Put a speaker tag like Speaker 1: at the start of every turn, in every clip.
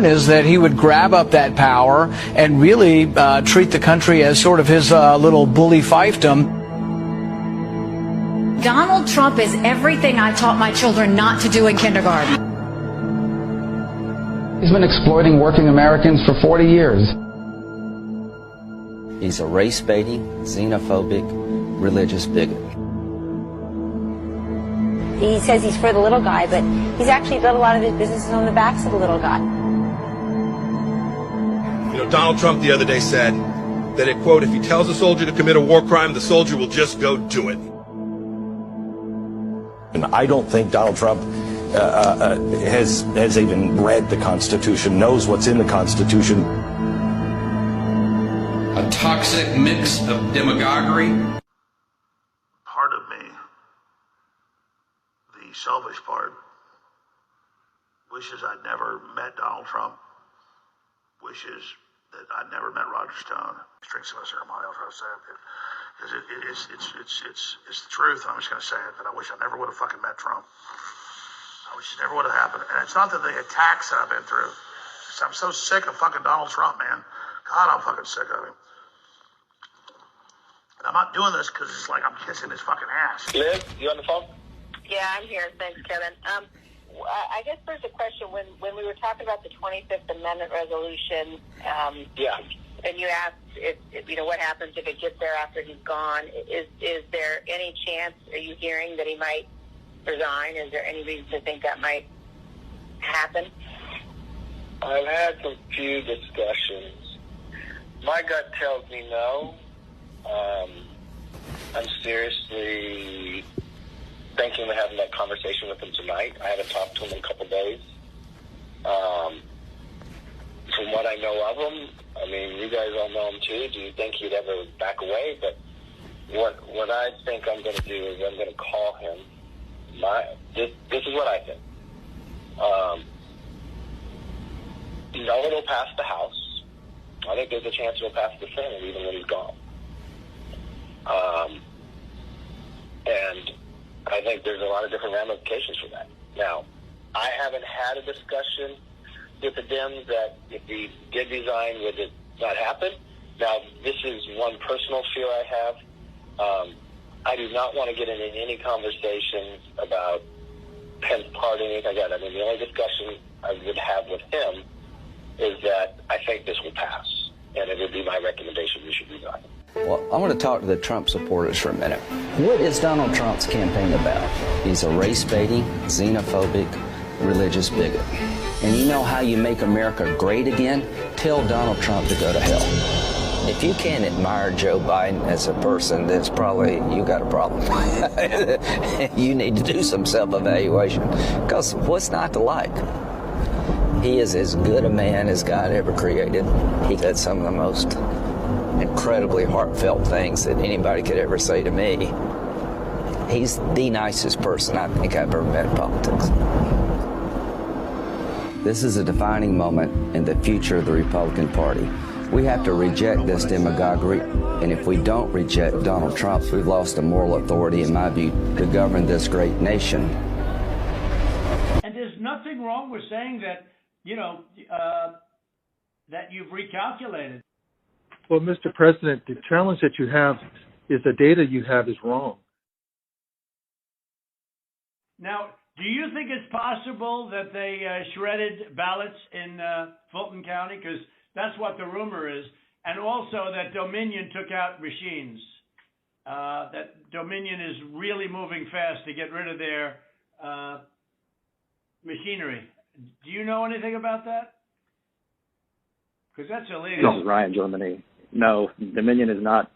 Speaker 1: is that he would grab up that power and really treat the country as sort of his little bully fiefdom.
Speaker 2: Donald Trump is everything I taught my children not to do in kindergarten.
Speaker 3: He's been exploiting working Americans for 40 years.
Speaker 4: He's a race-baiting, xenophobic, religious bigot.
Speaker 5: He says he's for the little guy, but he's actually built a lot of his businesses on the backs of the little guy.
Speaker 6: You know, Donald Trump the other day said that, it, quote, if he tells a soldier to commit a war crime, the soldier will just go do it.
Speaker 7: And I don't think Donald Trump has even read the Constitution, knows what's in the Constitution.
Speaker 8: A toxic mix of demagoguery.
Speaker 9: Part of me, the selfish part, wishes I'd never met Donald Trump, wishes that I'd never met Roger Stone. Drink some of this ceremony, I'll try to say it, because it's the truth, and I'm just going to say it, that I wish I never would have fucking met Trump. I wish it never would have happened. And it's not that the attacks that I've been through. I'm so sick of fucking Donald Trump, man. God, I'm fucking sick of him. And I'm not doing this because it's like I'm kissing his fucking ass.
Speaker 10: Liz, you on the phone?
Speaker 5: Yeah, I'm here. Thanks, Kevin. I guess there's a question. When we were talking about the 25th Amendment resolution,
Speaker 10: Yeah.
Speaker 5: and you asked if what happens if it gets there after he's gone. Is there any chance, are you hearing that he might resign? Is there any reason to think that might happen?
Speaker 10: I've had some few discussions. My gut tells me no. I'm seriously thinking of having that conversation with him tonight. I haven't talked to him in a couple days. From what I know of him, I mean, you guys all know him too. Do you think he'd ever back away? But what I think I'm going to do is I'm going to call him. This is what I think. No, it'll pass the House. I think there's a chance it'll pass the Senate even when he's gone. And I think there's a lot of different ramifications for that. Now, I haven't had a discussion with the Dems that if he did resign, would it not happen? Now, this is one personal fear I have. I do not want to get into any conversations about Pence party or anything like that. I mean, the only discussion I would have with him is that I think this will pass, and it would be my recommendation we should resign.
Speaker 4: Well, I want to talk to the Trump supporters for a minute. What is Donald Trump's campaign about? He's a race-baiting, xenophobic, religious bigot. And you know how you make America great again? Tell Donald Trump to go to hell. If you can't admire Joe Biden as a person, that's probably, you got a problem. You need to do some self-evaluation. Because what's not to like? He is as good a man as God ever created. He said some of the most incredibly heartfelt things that anybody could ever say to me. He's the nicest person I think I've ever met in politics. This is a defining moment in the future of the Republican Party. We have to reject this demagoguery, and if we don't reject Donald Trump, we've lost the moral authority, in my view, to govern this great nation.
Speaker 11: And there's nothing wrong with saying that, that you've recalculated.
Speaker 12: Well, Mr. President, the challenge that you have is the data you have is wrong.
Speaker 11: Now, do you think it's possible that they shredded ballots in Fulton County? Because that's what the rumor is. And also that Dominion took out machines. That Dominion is really moving fast to get rid of their machinery. Do you know anything about that? Because that's illegal.
Speaker 13: This is Ryan, Germany. No, Dominion has not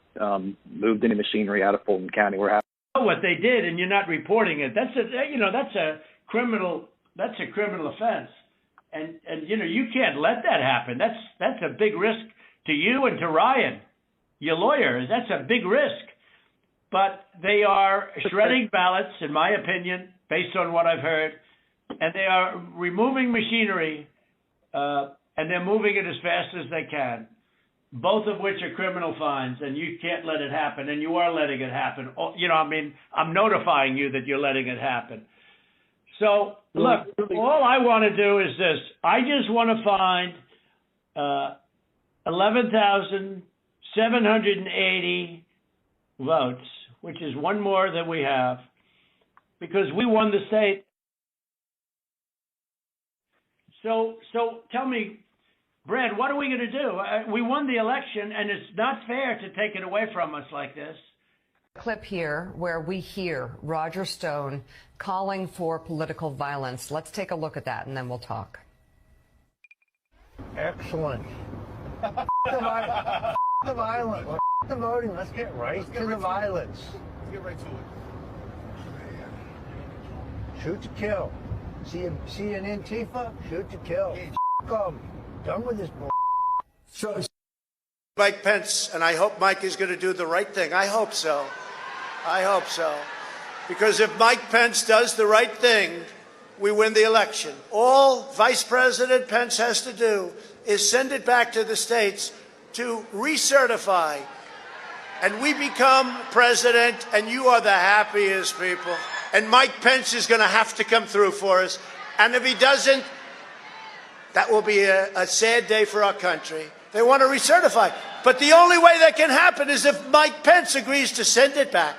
Speaker 13: moved any machinery out of Fulton County. We're having
Speaker 11: what they did, and you're not reporting it. That's a criminal offense, and you can't let that happen. That's a big risk to you and to Ryan, your lawyer. That's a big risk. But they are shredding ballots, in my opinion, based on what I've heard, and they are removing machinery, and they're moving it as fast as they can. Both of which are criminal fines, and you can't let it happen, and you are letting it happen. I'm notifying you that you're letting it happen. So, look, all I want to do is this. I just want to find 11,780 votes, which is one more than we have, because we won the state. So tell me, Brad, what are we going to do? We won the election, and it's not fair to take it away from us like this.
Speaker 14: Clip here where we hear Roger Stone calling for political violence. Let's take a look at that, and then we'll talk.
Speaker 15: Excellent. The violence. The voting. Let's get right to the violence.
Speaker 9: Let's get right to it.
Speaker 15: Shoot to kill. See an Antifa? Shoot to kill. Come. Done with this bull.
Speaker 16: So, Mike Pence, and I hope Mike is going to do the right thing. I hope so. I hope so. Because if Mike Pence does the right thing, we win the election. All Vice President Pence has to do is send it back to the states to recertify. And we become president, and you are the happiest people. And Mike Pence is going to have to come through for us. And if he doesn't, that will be a sad day for our country. They want to recertify. But the only way that can happen is if Mike Pence agrees to send it back.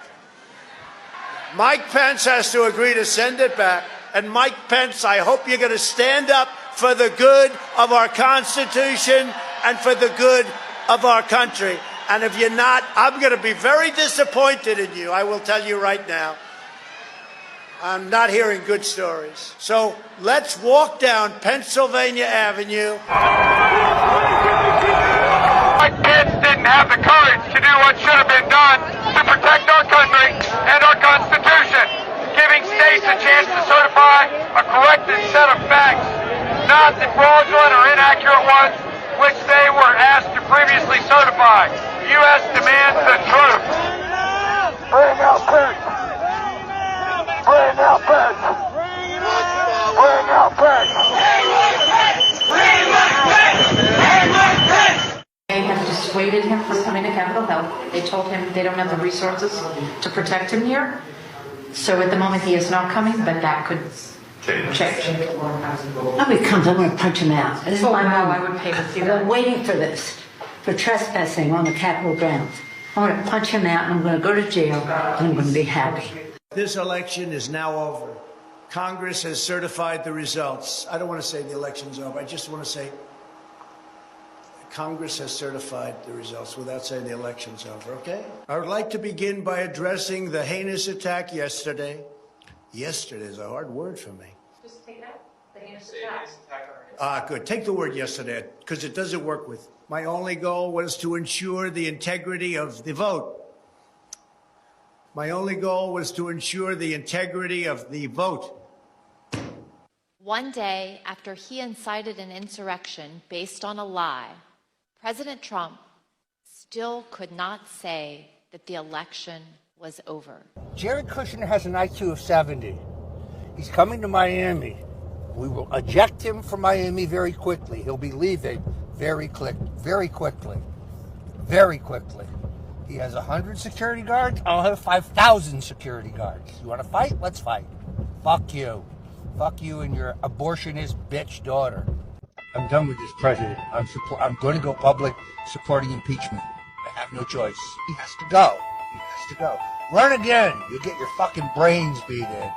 Speaker 16: Mike Pence has to agree to send it back. And Mike Pence, I hope you're going to stand up for the good of our Constitution and for the good of our country. And if you're not, I'm going to be very disappointed in you. I will tell you right now. I'm not hearing good stories. So let's walk down Pennsylvania Avenue.
Speaker 17: Mike Pence didn't have the courage to do what should have been done to protect our country and our Constitution, giving states a chance to certify a corrected set of facts, not the fraudulent or inaccurate ones which they were asked to previously certify. The U.S. demands the truth. Bring out Pence. Bring out Pence. Bring out Pence.
Speaker 2: They have dissuaded him from coming to Capitol Hill. They told him they don't have the resources to protect him here. So at the moment he is not coming, but that could change.
Speaker 18: Oh, he comes, I'm going to punch him out. This is my
Speaker 2: wow,
Speaker 18: moment.
Speaker 2: I would pay to see
Speaker 18: I've
Speaker 2: that.
Speaker 18: been waiting for this, for trespassing on the Capitol grounds. I'm going to punch him out, and I'm going to go to jail, and I'm going to be happy.
Speaker 16: This election is now over. Congress has certified the results. I don't want to say the election's over. I just want to say Congress has certified the results without saying the election's over, okay? I would like to begin by addressing the heinous attack yesterday. Yesterday is a hard word for me.
Speaker 2: Just take that. The heinous attack.
Speaker 16: Good. Take the word yesterday, because it doesn't work with. My only goal was to ensure the integrity of the vote. My only goal was to ensure the integrity of the vote.
Speaker 19: One day after he incited an insurrection based on a lie, President Trump still could not say that the election was over.
Speaker 15: Jared Kushner has an IQ of 70. He's coming to Miami. We will eject him from Miami very quickly. He'll be leaving very quickly. He has 100 security guards. I'll have 5,000 security guards. You want to fight? Let's fight. Fuck you. Fuck you and your abortionist bitch daughter. I'm done with this president. I'm going to go public supporting impeachment. I have no choice. He has to go. Run again. You'll get your fucking brains beat in.